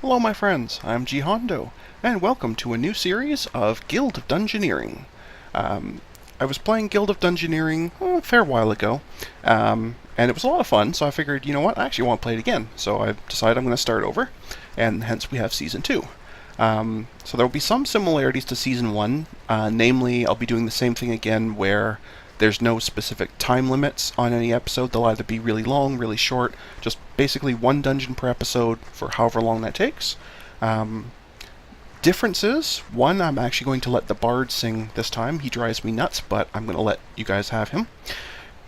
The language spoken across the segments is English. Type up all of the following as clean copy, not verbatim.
Hello my friends, I'm G Hondo, and welcome to a new series of Guild of Dungeoneering. I was playing Guild of Dungeoneering a fair while ago, and it was a lot of fun, so I figured, you know what, I actually want to play it again. So I decided I'm going to start over, and hence we have Season 2. So there will be some similarities to Season 1, namely I'll be doing the same thing again where there's no specific time limits on any episode. They'll either be really long, really short, just basically one dungeon per episode for however long that takes. Differences, one, I'm actually going to let the bard sing this time. He drives me nuts, but I'm going to let you guys have him.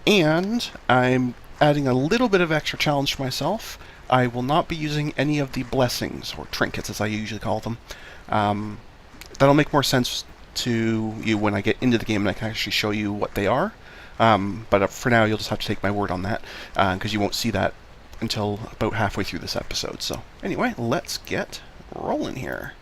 And I'm adding a little bit of extra challenge to myself. I will not be using any of the blessings, or trinkets as I usually call them. That'll make more sense to you when I get into the game and I can actually show you what they are. But for now, you'll just have to take my word on that, because you won't see that until about halfway through this episode. So anyway, let's get rolling here.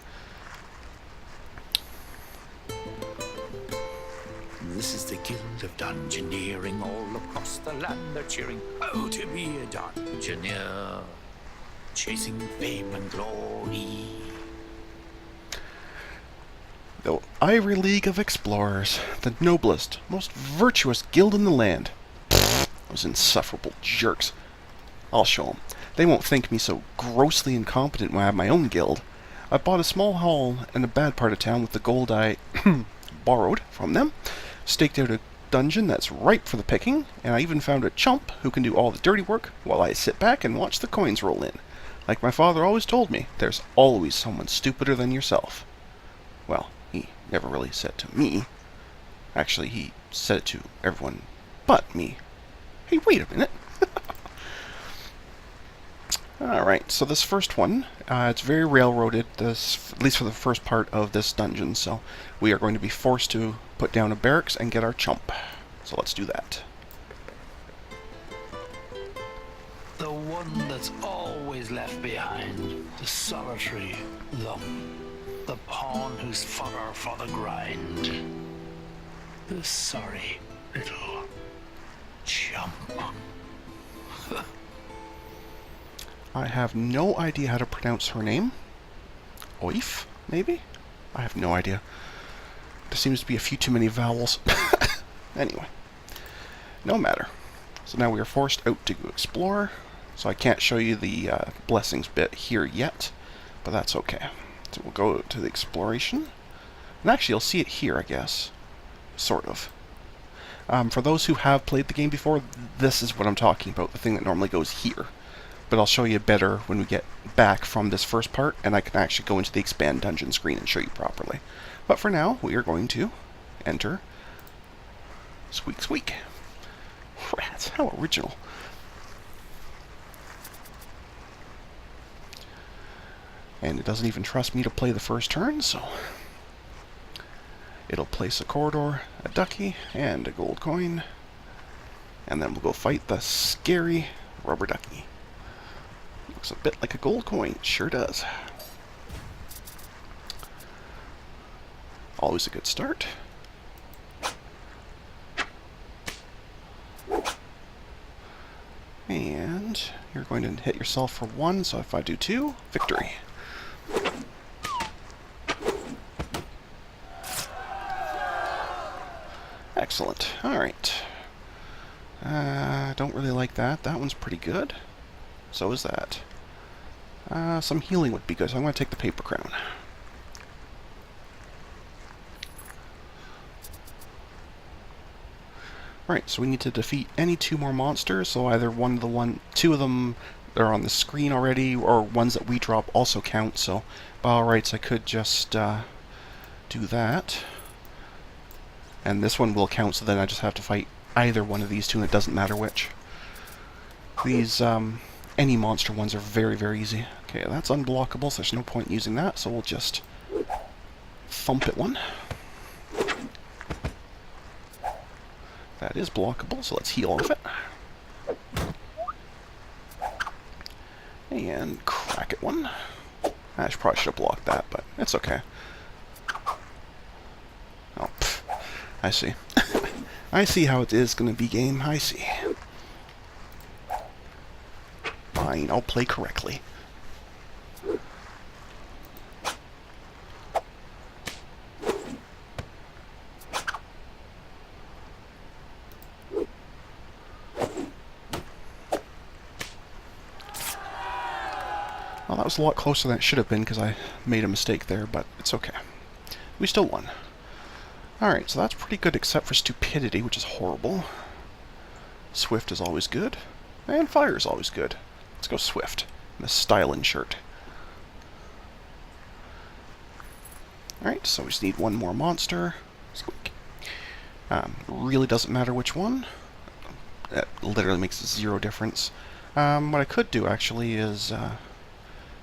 This is the Guild of Dungeoneering. All across the land they're cheering, oh, to be a dungeoneer, chasing fame and glory. The Ivory League of Explorers, the noblest, most virtuous guild in the land. Pfft, those insufferable jerks. I'll show them. They won't think me so grossly incompetent when I have my own guild. I bought a small hall in a bad part of town with the gold I borrowed from them, staked out a dungeon that's ripe for the picking, and I even found a chump who can do all the dirty work while I sit back and watch the coins roll in. Like my father always told me, there's always someone stupider than yourself. Well, he never really said to me. Actually, he said it to everyone but me. Hey, wait a minute. Alright, so this first one, it's very railroaded, at least for the first part of this dungeon, so we are going to be forced to put down a barracks and get our chump. So let's do that. The one that's always left behind, the solitary lump, the pawn who's fodder for the grind, the sorry little chump. I have no idea how to pronounce her name. Oif, maybe? I have no idea. There seems to be a few too many vowels. Anyway, no matter. So now we are forced out to explore. So I can't show you the blessings bit here yet, but that's okay. So we'll go to the exploration. And actually, you'll see it here, I guess. Sort of. For those who have played the game before, this is what I'm talking about, the thing that normally goes here. But I'll show you better when we get back from this first part, and I can actually go into the expand dungeon screen and show you properly. But for now, we are going to enter Squeak Squeak. Rats, how original. And it doesn't even trust me to play the first turn, so it'll place a corridor, a ducky, and a gold coin. And then we'll go fight the scary rubber ducky. Looks a bit like a gold coin. Sure does. Always a good start. And you're going to hit yourself for 1, so if I do 2, victory. Excellent. Alright. Don't really like that. That one's pretty good. So is that. Some healing would be good, so I'm going to take the paper crown. Alright, so we need to defeat any 2 more monsters, so either 2 of them are on the screen already, or ones that we drop also count, so by all rights I could just do that. And this one will count, so then I just have to fight either one of these 2, and it doesn't matter which. These, any monster ones are very, very easy. Okay, that's unblockable, so there's no point using that, so we'll just thump it one. That is blockable, so let's heal off it. And crack it one. I probably should have blocked that, but it's okay. Oh, pff, I see. I see how it is going to be, game. I see. Fine, I'll play correctly. Well, that was a lot closer than it should have been because I made a mistake there, but it's okay. We still won. Alright, so that's pretty good except for stupidity, which is horrible. Swift is always good. And fire is always good. Let's go Swift. In a styling shirt. Alright, so we just need one more monster. Squeak. Really doesn't matter which one. That literally makes 0 difference. What I could do, actually, is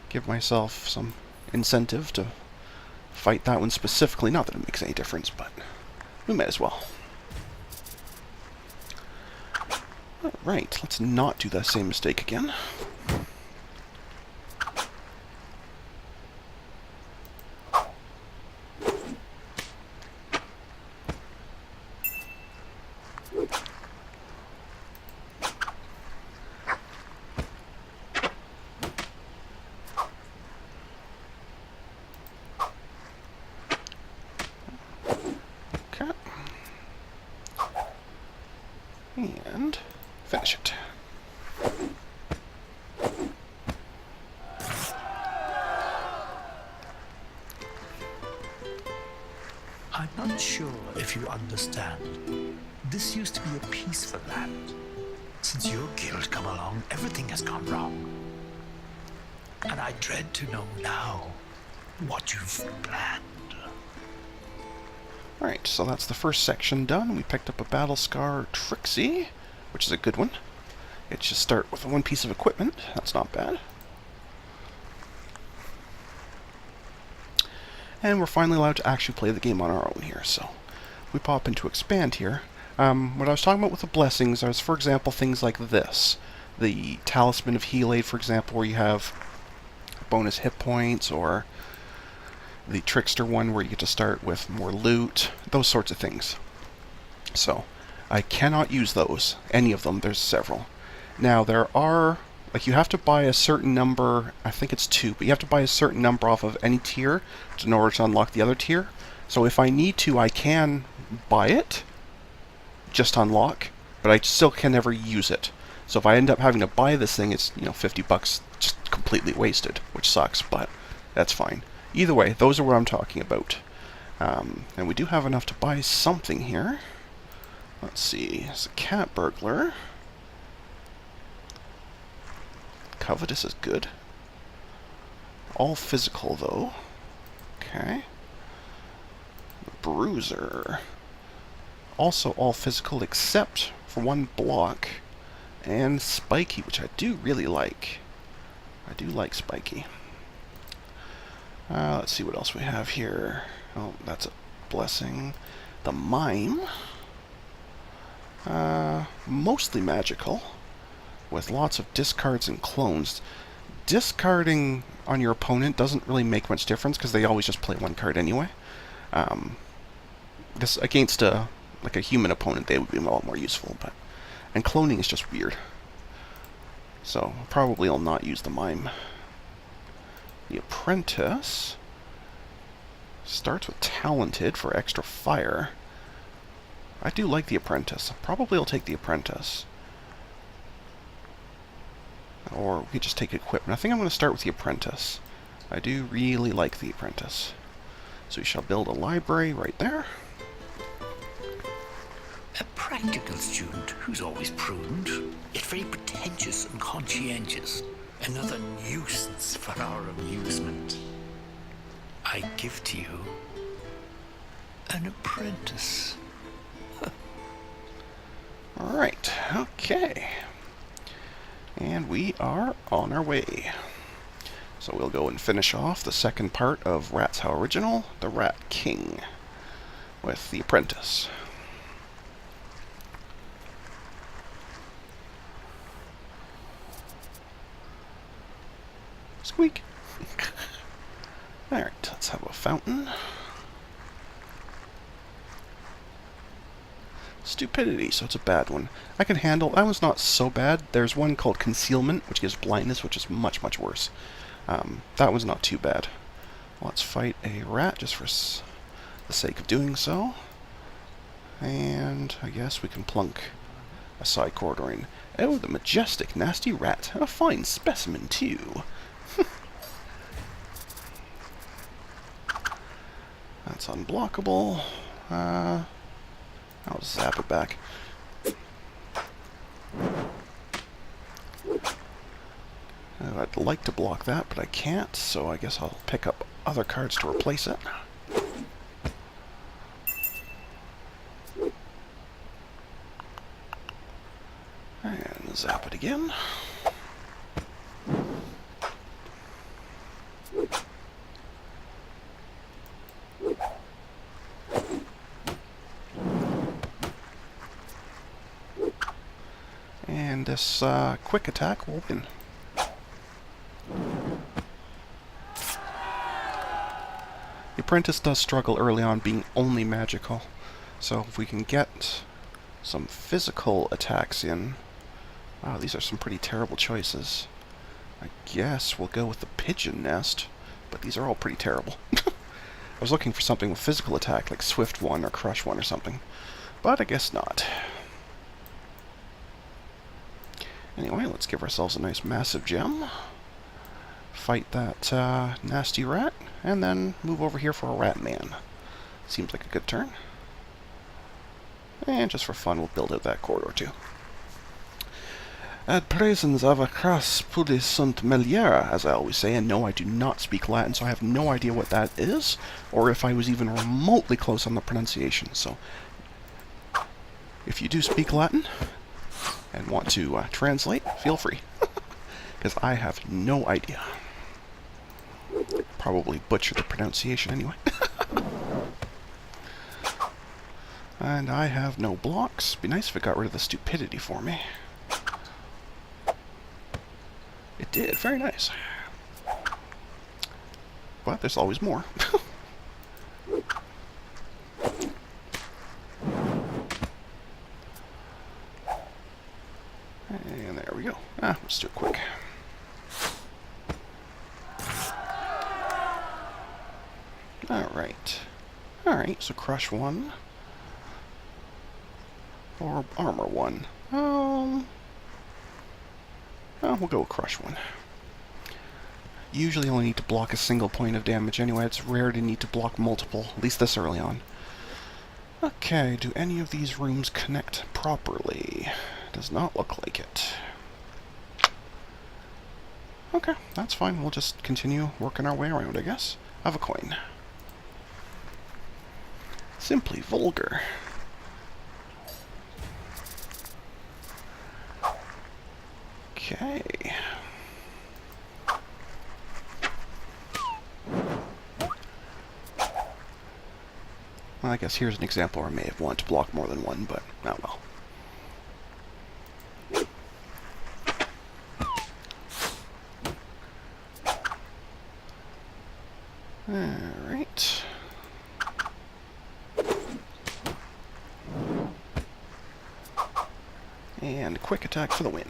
give myself some incentive to fight that one specifically. Not that it makes any difference, but we may as well. Alright, let's not do that same mistake again. And finish it. I'm not sure if you understand. This used to be a peaceful land. Since your guild come along, everything has gone wrong. And I dread to know now what you've planned. Alright, so that's the first section done. We picked up a battle scar Trixie, which is a good one. It should start with one piece of equipment. That's not bad. And we're finally allowed to actually play the game on our own here. So we pop into expand here. What I was talking about with the blessings is, for example, things like this. The Talisman of Heal Aid, for example, where you have bonus hit points, or the Trickster one where you get to start with more loot, those sorts of things. So I cannot use those, any of them. There's several. Now there are, like, you have to buy a certain number, I think it's 2, but you have to buy a certain number off of any tier in order to unlock the other tier. So if I need to, I can buy it, just unlock, but I still can never use it. So if I end up having to buy this thing, it's, you know, $50 just completely wasted, which sucks, but that's fine. Either way, those are what I'm talking about. And we do have enough to buy something here. Let's see. It's a cat burglar. Covetous is good. All physical, though. Okay. Bruiser. Also all physical except for 1 block. And spiky, which I do really like. I do like spiky. Let's see what else we have here. Oh, that's a blessing. The mime. Mostly magical, with lots of discards and clones. Discarding on your opponent doesn't really make much difference because they always just play 1 card anyway. This against a human opponent, they would be a lot more useful, but and cloning is just weird. So probably I'll not use the mime. The apprentice starts with talented for extra fire. I do like the apprentice. Probably I'll take the apprentice. Or we could just take equipment. I think I'm going to start with the apprentice. I do really like the apprentice. So we shall build a library right there. A practical student who's always prudent, yet very pretentious and conscientious. Another nuisance for our amusement. I give to you an apprentice. Alright, okay. And we are on our way. So we'll go and finish off the second part of Rat's How Original, the Rat King, with the apprentice. Squeak! Alright, let's have a fountain. Stupidity, so it's a bad one. I can handle, that one's not so bad. There's one called Concealment, which gives blindness, which is much, much worse. That one's not too bad. Let's fight a rat just for the sake of doing so. And I guess we can plunk a side corridor in. Oh, the majestic, nasty rat, and a fine specimen, too. unblockable. I'll zap it back. I'd like to block that, but I can't, so I guess I'll pick up other cards to replace it. And zap it again. And this quick attack will win. The apprentice does struggle early on being only magical, so if we can get some physical attacks in... Wow, these are some pretty terrible choices. I guess we'll go with the pigeon nest, but these are all pretty terrible. I was looking for something with physical attack, like Swift 1 or Crush 1 or something, but I guess not. Anyway, let's give ourselves a nice massive gem. Fight that nasty rat, and then move over here for a rat man. Seems like a good turn. And just for fun, we'll build out that corridor too. At presence of a cras pudis sunt meliera, as I always say, and no, I do not speak Latin, so I have no idea what that is, or if I was even remotely close on the pronunciation. So, if you do speak Latin and want to translate, feel free, because I have no idea. Probably butchered the pronunciation anyway. And I have no blocks. Be nice if it got rid of the stupidity for me. It did. Very nice. But there's always more. And there we go. Let's do it quick. Alright. Alright, so Crush 1. Or Armor 1. We'll go with Crush 1. Usually only need to block a single point of damage anyway. It's rare to need to block multiple, at least this early on. Okay, do any of these rooms connect properly? Does not look like it. Okay, that's fine. We'll just continue working our way around, I guess. Have a coin. Simply vulgar. Okay. Well, I guess here's an example where I may have wanted to block more than one, but oh well. Alright. And quick attack for the win.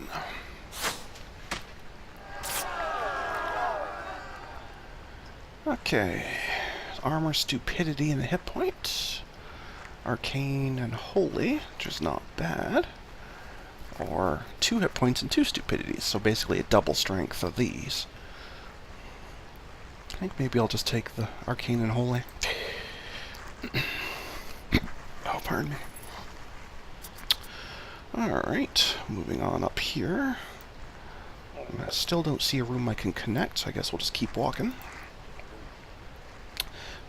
Okay. Armor, Stupidity, and a hit point. Arcane and Holy, which is not bad. Or 2 hit points and 2 stupidities, so basically a double strength of these. I think maybe I'll just take the Arcane and Holy. Oh, pardon me. Alright, moving on up here. I still don't see a room I can connect, so I guess we'll just keep walking.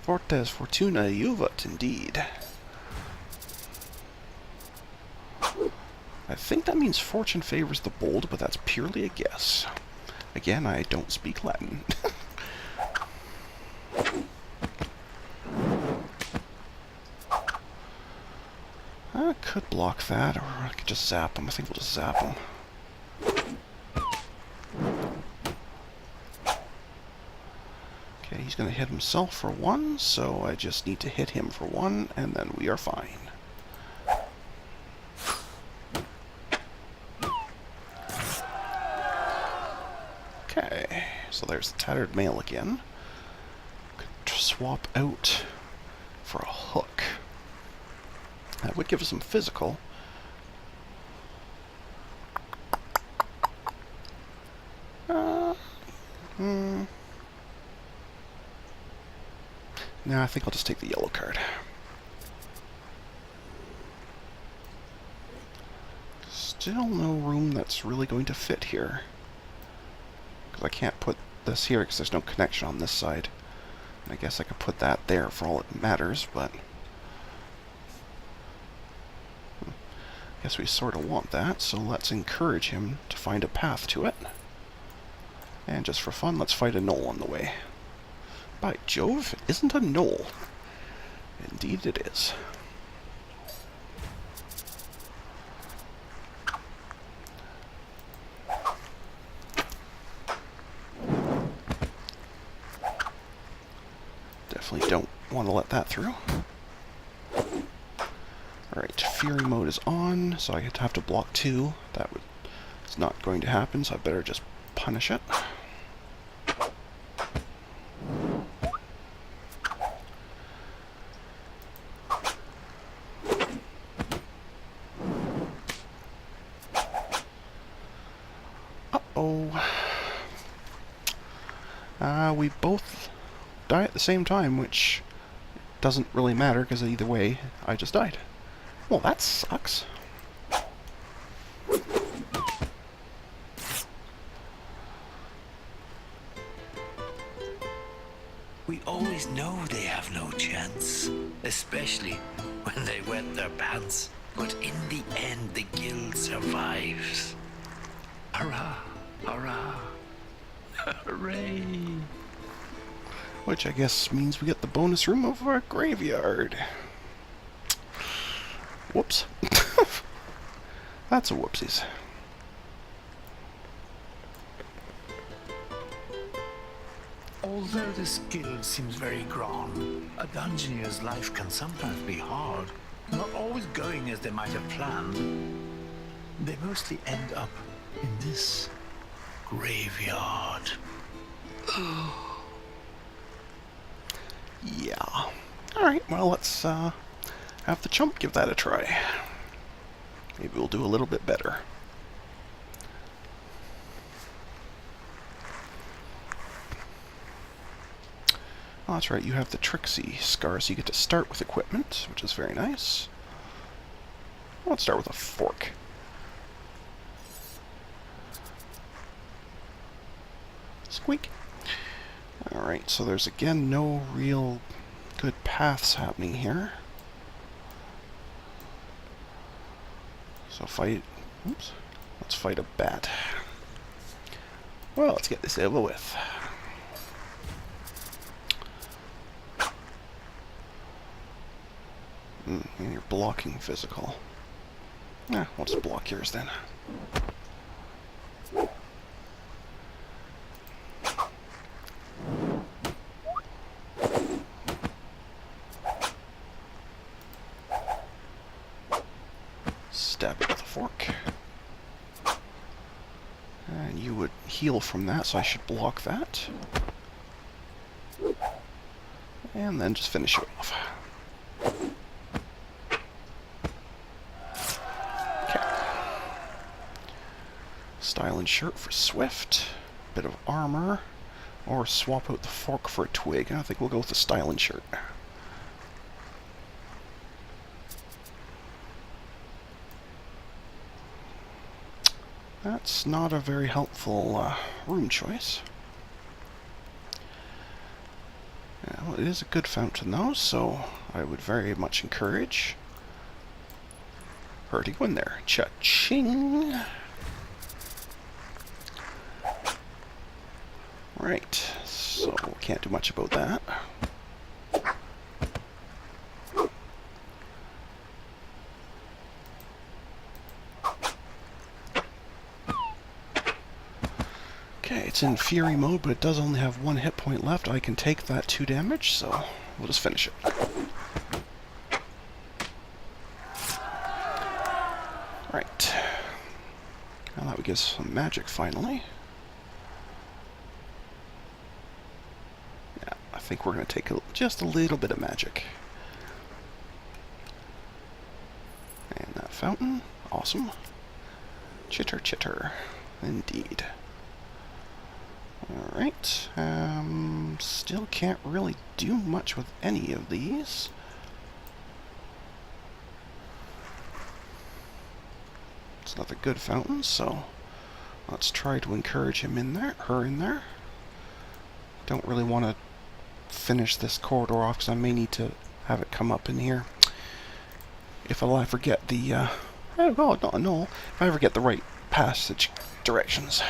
Fortes Fortuna Juvat, indeed. I think that means fortune favors the bold, but that's purely a guess. Again, I don't speak Latin. I could block that, or I could just zap him. I think we'll just zap him. Okay, he's going to hit himself for 1, so I just need to hit him for 1, and then we are fine. Okay, so there's the Tattered Mail again. Could swap out for a hook. That would give us some physical. Nah, I think I'll just take the yellow card. Still no room that's really going to fit here. Because I can't put this here because there's no connection on this side. I guess I could put that there for all it matters, but... I guess we sort of want that, so let's encourage him to find a path to it. And just for fun, let's fight a gnoll on the way. By Jove, it isn't a gnoll. Indeed it is. Definitely don't want to let that through. Alright, Fury mode is on, so I have to block 2. It's not going to happen, so I better just punish it. Uh-oh. We both die at the same time, which doesn't really matter, because either way, I just died. Well, that sucks. We always know they have no chance, especially when they wet their pants. But in the end, the guild survives. Hurrah! Hurrah! Hooray! Which I guess means we get the bonus room of our graveyard. Whoops. That's a whoopsies. Although this guild seems very grand, a dungeoneer's life can sometimes be hard. Not always going as they might have planned. They mostly end up in this graveyard. Yeah. Alright, well, let's have the chump give that a try. Maybe we'll do a little bit better. Oh, that's right, you have the Trixie scar, so you get to start with equipment, which is very nice. Let's start with a fork. Squeak. Alright, so there's again no real good paths happening here. So let's fight a bat. Well, let's get this over with. And you're blocking physical. We'll just block yours then. Stab it with a fork. And you would heal from that, so I should block that. And then just finish it off. Style and shirt for Swift, bit of armor, or swap out the fork for a twig. I think we'll go with the style and shirt. That's not a very helpful room choice. Yeah, well, it is a good fountain though, so I would very much encourage her to go in there. Cha-ching! Right, so can't do much about that. Okay, it's in Fury mode, but it does only have 1 hit point left. I can take that 2 damage, so we'll just finish it. Right. Now that would give us some magic finally. I think we're going to take just a little bit of magic. And that fountain, awesome. Chitter, chitter, indeed. Alright, still can't really do much with any of these. It's not a good fountain, so let's try to encourage him in there, her in there. Don't really want to finish this corridor off because I may need to have it come up in here. If I forget the, no, if I ever get the right passage directions.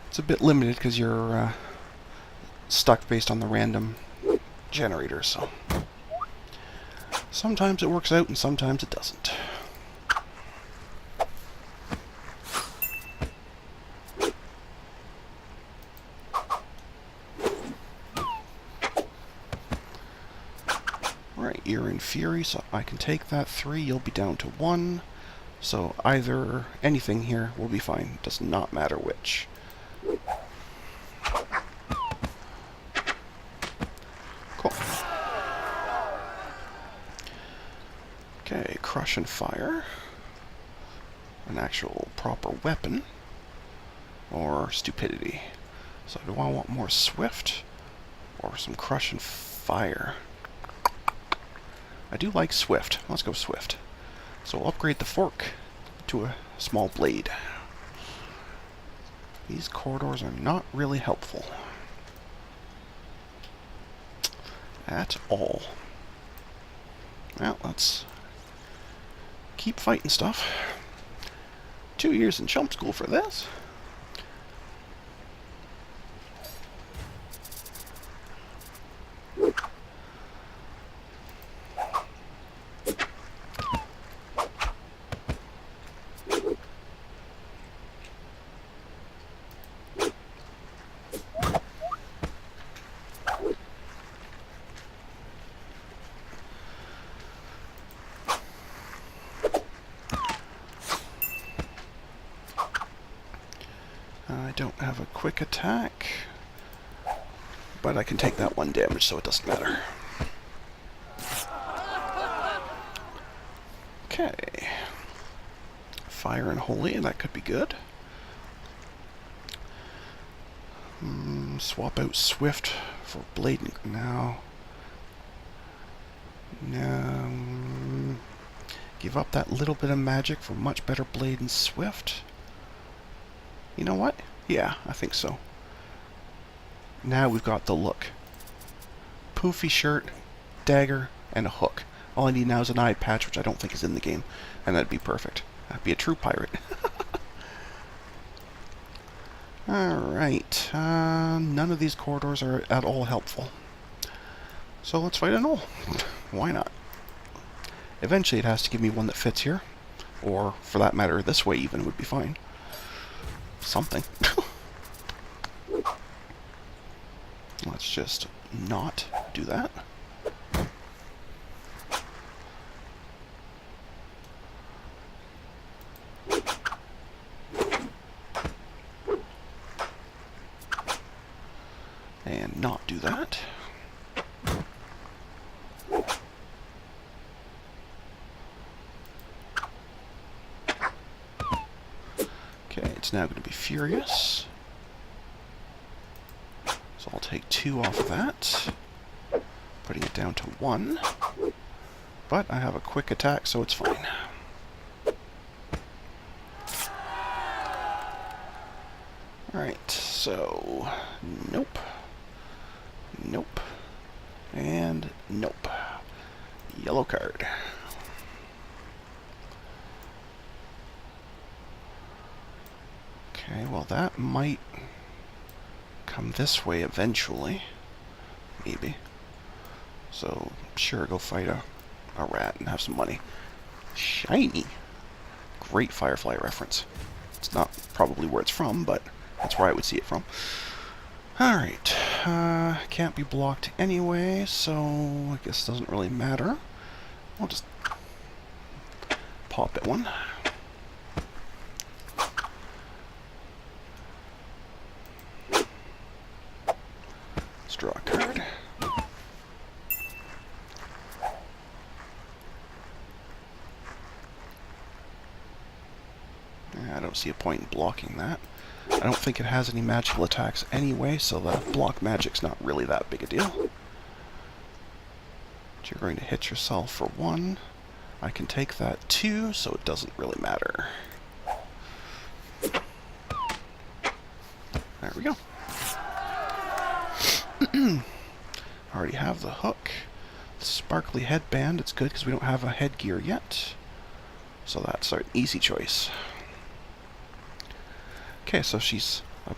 It's a bit limited because you're stuck based on the random generator, so sometimes it works out and sometimes it doesn't. Right, you're in Fury, so I can take that 3, you'll be down to 1. So either anything here will be fine, does not matter which. Cool. Okay, Crush and Fire. An actual proper weapon. Or Stupidity. So do I want more Swift? Or some Crush and Fire? I do like Swift. Let's go Swift. So we'll upgrade the fork to a small blade. These corridors are not really helpful. At all. Well, let's keep fighting stuff. 2 years in chump school for this. I don't have a quick attack, but I can take that 1 damage, so it doesn't matter. Okay. Fire and Holy, that could be good. Swap out Swift for Blade. No. No. Give up that little bit of magic for much better Blade and Swift. You know what? Yeah, I think so. Now we've got the look. Poofy shirt, dagger, and a hook. All I need now is an eye patch, which I don't think is in the game, and that'd be perfect. I'd be a true pirate. Alright, none of these corridors are at all helpful. So let's fight a Gnoll. Why not? Eventually it has to give me one that fits here. Or, for that matter, this way even would be fine. Something. Let's just not do that. And not do that. Okay, it's now going to be Furious. So I'll take 2 off of that, putting it down to 1. But I have a quick attack, so it's fine. Alright, so nope. Nope. And nope. Yellow card. Okay, well that might come this way eventually. Maybe. So, sure, go fight a rat and have some money. Shiny! Great Firefly reference. It's not probably where it's from, but that's where I would see it from. Alright. Can't be blocked anyway, so I guess it doesn't really matter. I'll just pop it one. Let's draw a card. I don't see a point in blocking that. I don't think it has any magical attacks anyway, so the block magic's not really that big a deal. But you're going to hit yourself for 1. I can take that 2, so it doesn't really matter. There we go. Already have the hook. The sparkly headband, it's good because we don't have a headgear yet. So that's an easy choice. Okay, so she's a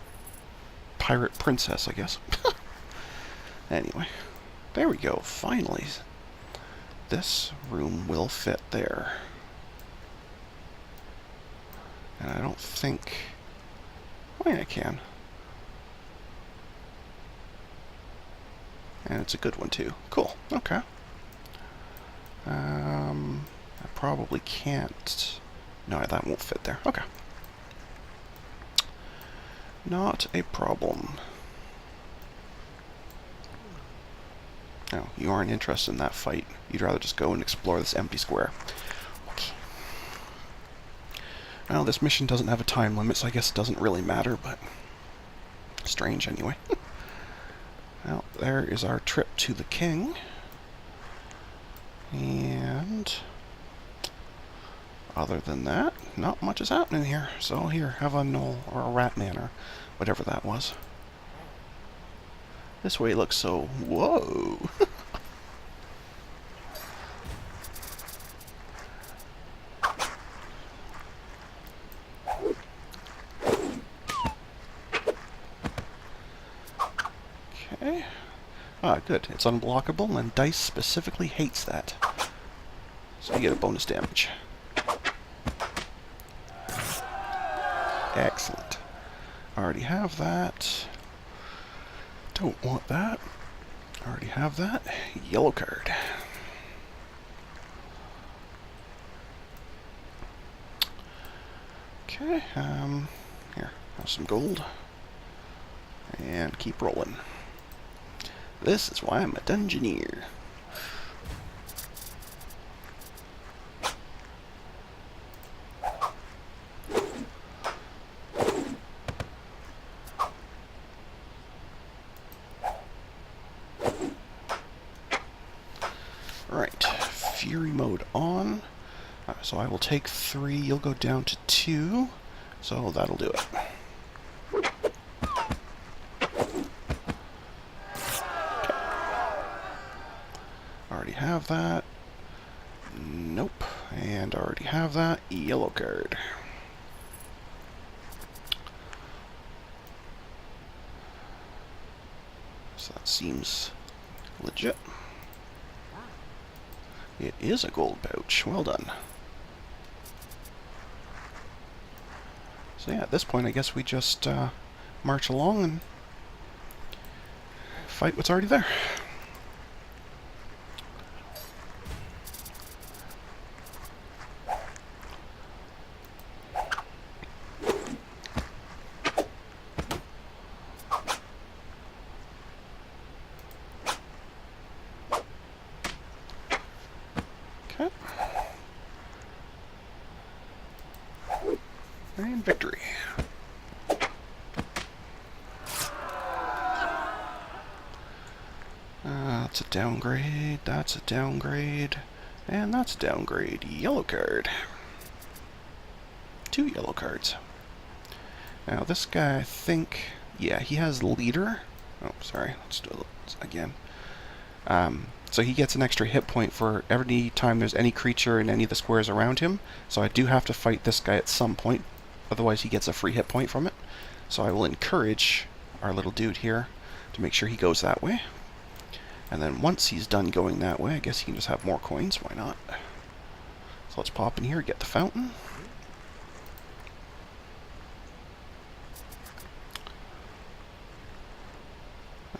pirate princess, I guess. Anyway, there we go, finally. This room will fit there. And I don't think... Oh yeah, I can. And it's a good one, too. Cool, okay. I probably can't... No, that won't fit there. Okay. Not a problem. No, you aren't interested in that fight. You'd rather just go and explore this empty square. Okay. Well, this mission doesn't have a time limit, so I guess it doesn't really matter, but... Strange, anyway. Well, there is our trip to the king. And... Other than that, not much is happening here. So here, have a knoll, or a rat man, or whatever that was. This way looks so... Whoa! Okay. Ah, good. It's unblockable, and Dice specifically hates that. So you get a bonus damage. Excellent. Already have that. Don't want that. Already have that. Yellow card. Okay, here, have some gold. And keep rolling. This is why I'm a dungeoneer. Right, Fury mode on. So I will take 3, you'll go down to 2, so that'll do it. Already have that. Nope. And already have that. Yellow card. So that seems legit. It is a gold pouch. Well done. So yeah, at this point I guess we just march along and fight what's already there. Okay. And victory. That's a downgrade, that's a downgrade, and that's a downgrade. Yellow card. 2 yellow cards. Now this guy, I think, yeah, he has leader. Oh, sorry, let's do it again. So he gets an extra hit point for every time there's any creature in any of the squares around him. So I do have to fight this guy at some point, otherwise he gets a free hit point from it. So I will encourage our little dude here to make sure he goes that way. And then once he's done going that way, I guess he can just have more coins, why not? So let's pop in here, get the fountain.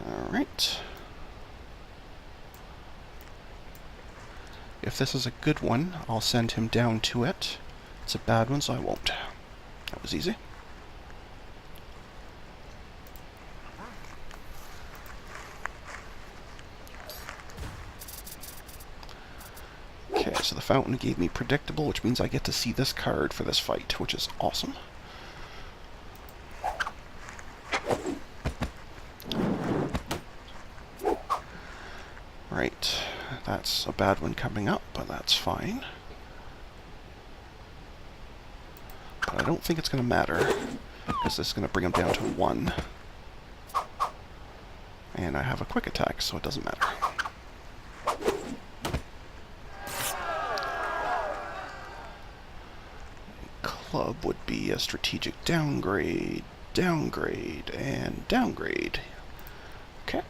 Alright. If this is a good one, I'll send him down to it. It's a bad one, so I won't. That was easy. Okay, so the fountain gave me predictable, which means I get to see this card for this fight, which is awesome. Alright, that's a bad one coming up, but that's fine. But I don't think it's going to matter, because this is going to bring him down to 1. And I have a quick attack, so it doesn't matter. Club would be a strategic downgrade, downgrade, and downgrade. Okay.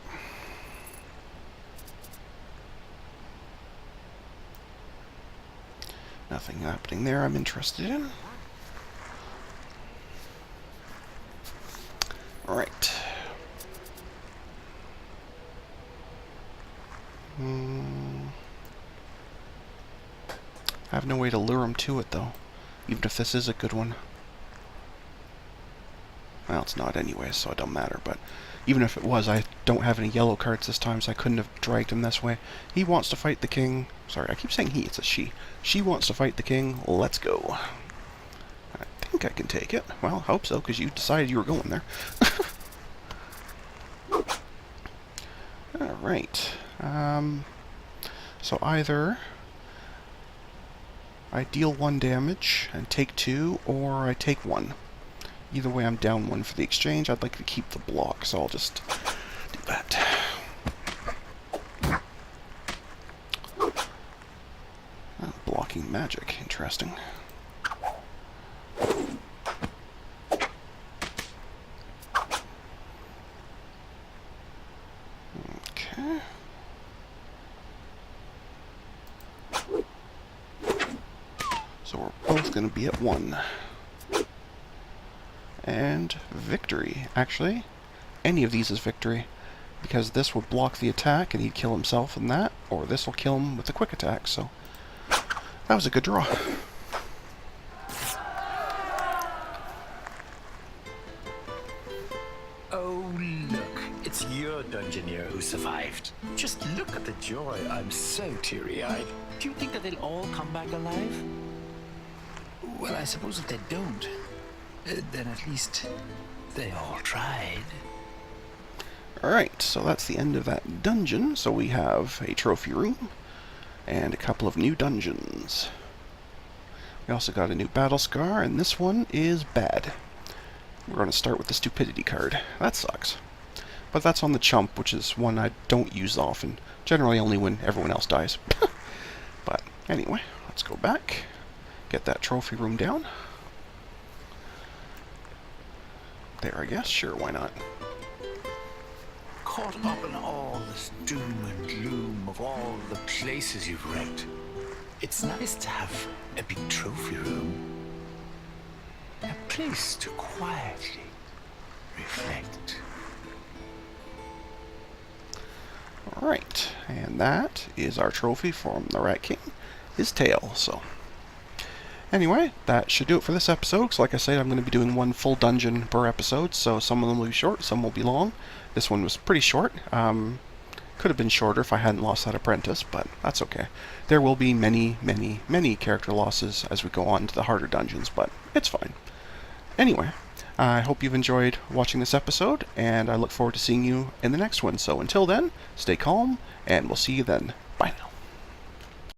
Nothing happening there I'm interested in. Alright. I have no way to lure him to it, though. Even if this is a good one. Well, it's not anyway, so it don't matter, but even if it was, I don't have any yellow cards this time, so I couldn't have dragged him this way. He wants to fight the king. Sorry, I keep saying he, it's a she. She wants to fight the king. Let's go. I think I can take it. Well, I hope so, because you decided you were going there. Alright. So either I deal 1 damage and take 2, or I take 1. Either way, I'm down 1 for the exchange. I'd like to keep the block, so I'll just do that. Blocking magic. Interesting. Okay. So we're both going to be at 1. And victory. Actually, any of these is victory, because this would block the attack and he'd kill himself in that, or this will kill him with the quick attack, so that was a good draw. Oh, look, it's your dungeoneer who survived. Just look at the joy. I'm so teary-eyed. Do you think that they'll all come back alive? Well, I suppose if they don't, then at least they all tried. Alright, so that's the end of that dungeon. So we have a trophy room and a couple of new dungeons. We also got a new battle scar, and this one is bad. We're going to start with the stupidity card. That sucks. But that's on the chump, which is one I don't use often. Generally only when everyone else dies. But anyway, let's go back. Get that trophy room down. There, I guess. Sure, why not? Caught up in all this doom and gloom of all the places you've wrecked, it's nice to have a big trophy room. A place to quietly reflect. Alright, and that is our trophy from the Rat King, his tail, so... Anyway, that should do it for this episode, because like I said, I'm going to be doing 1 full dungeon per episode, so some of them will be short, some will be long. This one was pretty short. Could have been shorter if I hadn't lost that apprentice, but that's okay. There will be many, many, many character losses as we go on to the harder dungeons, but it's fine. Anyway, I hope you've enjoyed watching this episode, and I look forward to seeing you in the next one. So until then, stay calm, and we'll see you then. Bye now.